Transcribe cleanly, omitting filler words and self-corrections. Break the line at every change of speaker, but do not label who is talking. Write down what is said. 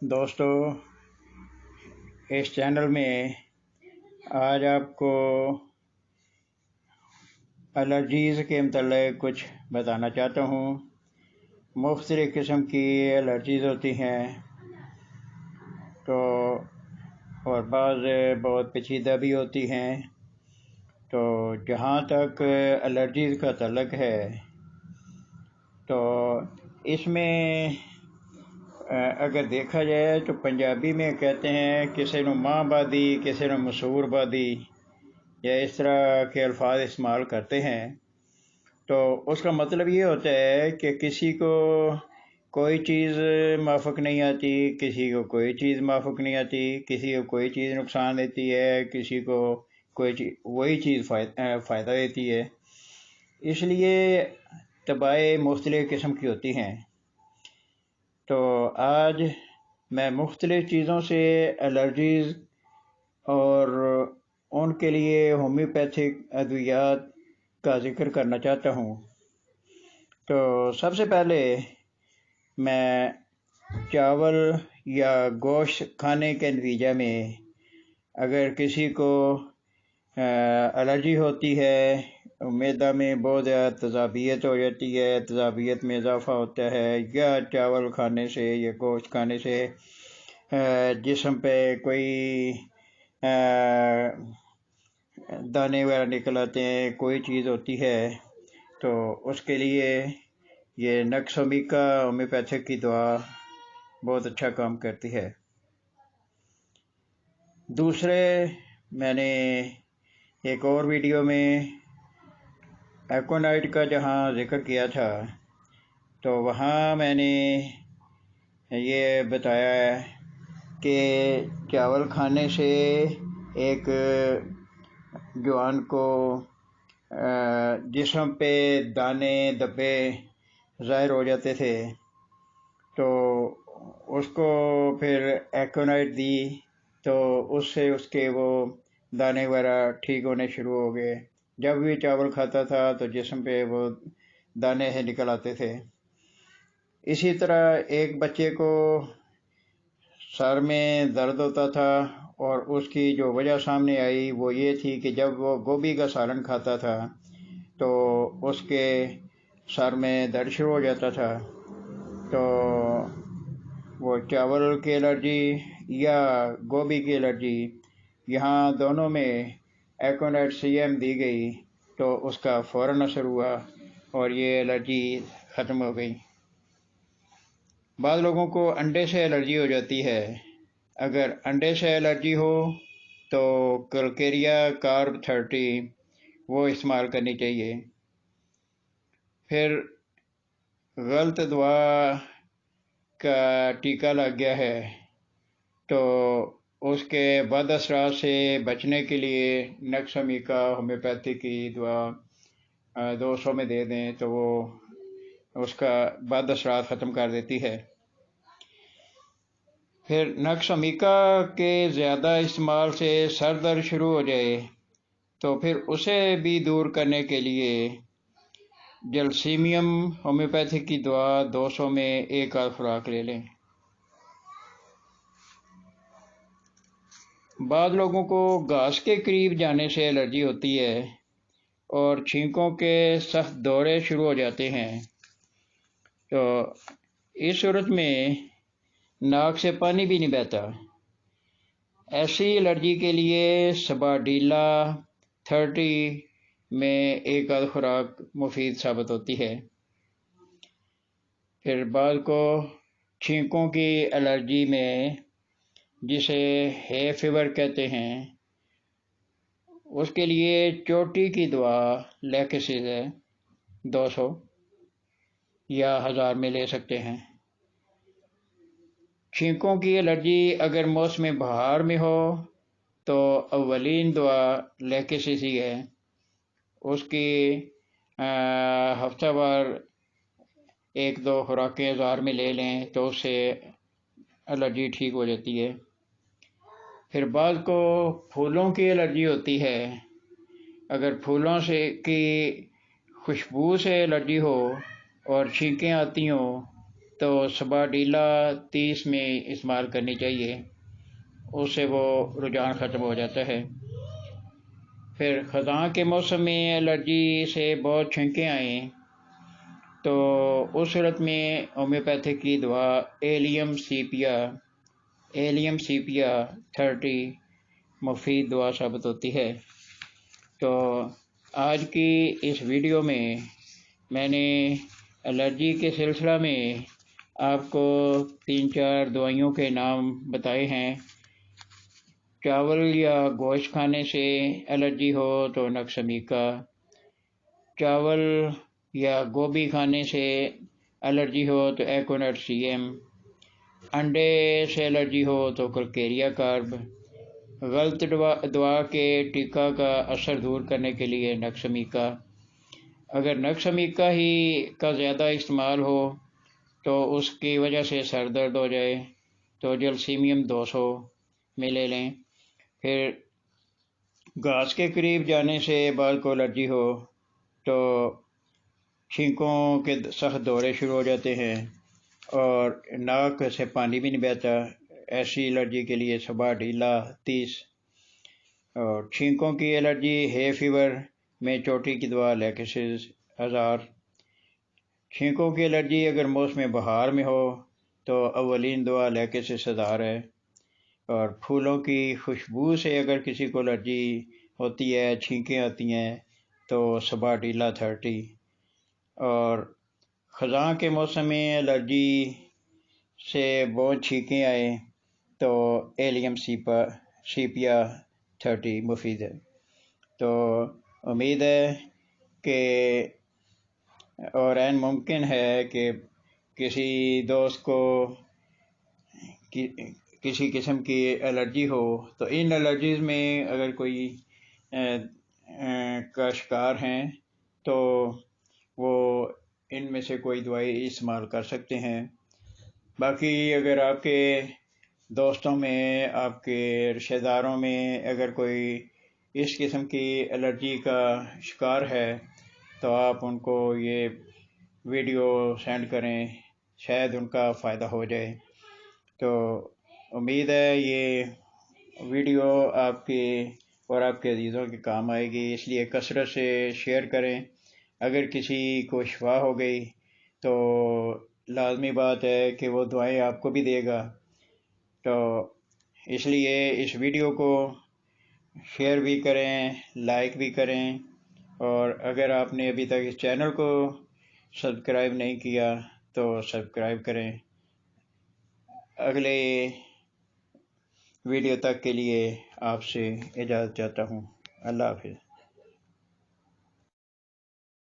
دوستو، اس چینل میں آج آپ کو الرجیز کے متعلق کچھ بتانا چاہتا ہوں۔ مختلف قسم کی الرجیز ہوتی ہیں اور بعض بہت پیچیدہ بھی ہوتی ہیں۔ تو جہاں تک الرجیز کا تعلق ہے تو اس میں اگر دیکھا جائے تو پنجابی میں کہتے ہیں کسی نو ماں بادی، کسی نو مسور بادی، یا اس طرح کے الفاظ استعمال کرتے ہیں۔ تو اس کا مطلب یہ ہوتا ہے کہ کسی کو کوئی چیز موافق نہیں آتی، کسی کو کوئی چیز موافق نہیں آتی، کسی کو کوئی چیز نقصان دیتی ہے، کسی کو وہی چیز فائدہ دیتی ہے۔ اس لیے طباعیں مختلف قسم کی ہوتی ہیں۔ تو آج میں مختلف چیزوں سے الرجیز اور ان کے لیے ہومیوپیتھک ادویات کا ذکر کرنا چاہتا ہوں۔ تو سب سے پہلے میں چاول یا گوشت کھانے کے نتیجہ میں اگر کسی کو الرجی ہوتی ہے، معدہ میں بہت زیادہ تذابیت ہو جاتی ہے، تذابیت میں اضافہ ہوتا ہے، یا چاول کھانے سے یا گوشت کھانے سے جسم پہ کوئی دانے وغیرہ نکل آتے ہیں، کوئی چیز ہوتی ہے، تو اس کے لیے یہ نقص میکا ہومیوپیتھک کی دوا بہت اچھا کام کرتی ہے۔ دوسرے میں نے ایک اور ویڈیو میں ایکونائٹ کا جہاں ذکر کیا تھا تو وہاں میں نے یہ بتایا ہے کہ چاول کھانے سے ایک جوان کو جسم پہ دانے دبے ظاہر ہو جاتے تھے، تو اس کو پھر ایکونائٹ دی تو اس سے اس کے وہ دانے وغیرہ ٹھیک ہونے شروع ہو گئے۔ جب بھی چاول کھاتا تھا تو جسم پہ وہ دانے سے نکل آتے تھے۔ اسی طرح ایک بچے کو سر میں درد ہوتا تھا اور اس کی جو وجہ سامنے آئی وہ یہ تھی کہ جب وہ گوبھی کا سالن کھاتا تھا تو اس کے سر میں درد شروع ہو جاتا تھا۔ تو وہ چاول کی الرجی یا گوبھی کی الرجی، یہاں دونوں میں ایکونائٹ CM دی گئی تو اس کا فوراً اثر ہوا اور یہ الرجی ختم ہو گئی۔ بعض لوگوں کو انڈے سے الرجی ہو جاتی ہے۔ اگر انڈے سے الرجی ہو تو کلکیریا کارب 30 وہ استعمال کرنی چاہیے۔ پھر غلط دوا کا ٹیکہ لگ گیا ہے تو اس کے بد اثرات سے بچنے کے لیے نقص میکا ہومیوپیتھی کی دوا 200 میں دے دیں تو وہ اس کا بد اثرات ختم کر دیتی ہے۔ پھر نقص میکا کے زیادہ استعمال سے سر درد شروع ہو جائے تو پھر اسے بھی دور کرنے کے لیے جلسیمیم ہومیوپیتھک کی دوا 200 میں ایک آدھ خوراک لے لیں۔ بعض لوگوں کو گھاس کے قریب جانے سے الرجی ہوتی ہے اور چھینکوں کے سخت دورے شروع ہو جاتے ہیں۔ تو اس صورت میں ناک سے پانی بھی نہیں بہتا۔ ایسی الرجی کے لیے سباڈیلا 30 میں ایک آدھ خوراک مفید ثابت ہوتی ہے۔ پھر بعض کو چھینکوں کی الرجی میں جسے ہے فیور کہتے ہیں، اس کے لیے چوٹی کی دوا لیکسس ہے 200 یا 1000 میں لے سکتے ہیں۔ چھینکوں کی الرجی اگر موسم بہار میں ہو تو اولین دوا لیکسس ہی ہے، اس کی ہفتہ وار 1-2 خوراکیں 1000 میں لے لیں تو اس سے الرجی ٹھیک ہو جاتی ہے۔ پھر بعض کو پھولوں کی الرجی ہوتی ہے۔ اگر پھولوں سے کی خوشبو سے الرجی ہو اور چھینکیں آتی ہوں تو سباڈیلا 30 میں استعمال کرنی چاہیے، اس سے وہ رجحان ختم ہو جاتا ہے۔ پھر خزاں کے موسم میں الرجی سے بہت چھینکیں آئیں تو اس صورت میں ہومیوپیتھک کی دوا ایلیم سیپیا 30 مفید دوا ثابت ہوتی ہے۔ تو آج کی اس ویڈیو میں میں نے الرجی کے سلسلہ میں آپ کو 3-4 دوائیوں کے نام بتائے ہیں۔ چاول یا گوشت کھانے سے الرجی ہو تو نقص میکا، چاول یا گوبھی کھانے سے الرجی ہو تو ایکونٹ CM، انڈے سے الرجی ہو تو کلکیریا کارب، غلط دوا کے ٹیکا کا اثر دور کرنے کے لیے نقص میکا۔ اگر نقص میکا ہی کا زیادہ استعمال ہو تو اس کی وجہ سے سر درد ہو جائے تو جلسیمیم 200 میں لے لیں۔ پھر گھاس کے قریب جانے سے بال کو الرجی ہو تو چھینکوں کے سخت دورے شروع ہو جاتے ہیں اور ناک سے پانی بھی نہیں بہتا، ایسی الرجی کے لیے سباڈیلا 30۔ اور چھینکوں کی الرجی ہے فیور میں چوٹی کی دوا لیکسز 1000۔ چھینکوں کی الرجی اگر موسم بہار میں ہو تو اولین دوا لیکسز 1000 ہے۔ اور پھولوں کی خوشبو سے اگر کسی کو الرجی ہوتی ہے، چھینکیں آتی ہیں تو سباڈیلا 30۔ اور خزاں کے موسم میں الرجی سے بہت چھینکیں آئیں تو ایلیم سیپیا 30 مفید ہے۔ تو امید ہے کہ اور ممکن ہے کہ کسی دوست کو کسی قسم کی الرجی ہو تو ان الرجیز میں اگر کوئی کا شکار ہیں تو وہ ان میں سے کوئی دوائی استعمال کر سکتے ہیں۔ باقی اگر آپ کے دوستوں میں، آپ کے رشتہ داروں میں اگر کوئی اس قسم کی الرجی کا شکار ہے تو آپ ان کو یہ ویڈیو سینڈ کریں، شاید ان کا فائدہ ہو جائے۔ تو امید ہے یہ ویڈیو آپ کے اور آپ کے عزیزوں کے کام آئے گی، اس لیے کثرت سے شیئر کریں۔ اگر کسی کو شفا ہو گئی تو لازمی بات ہے کہ وہ دعائیں آپ کو بھی دے گا، تو اس لیے اس ویڈیو کو شیئر بھی کریں، لائک بھی کریں، اور اگر آپ نے ابھی تک اس چینل کو سبسکرائب نہیں کیا تو سبسکرائب کریں۔ اگلے ویڈیو تک کے لیے آپ سے اجازت چاہتا ہوں۔ اللہ حافظ۔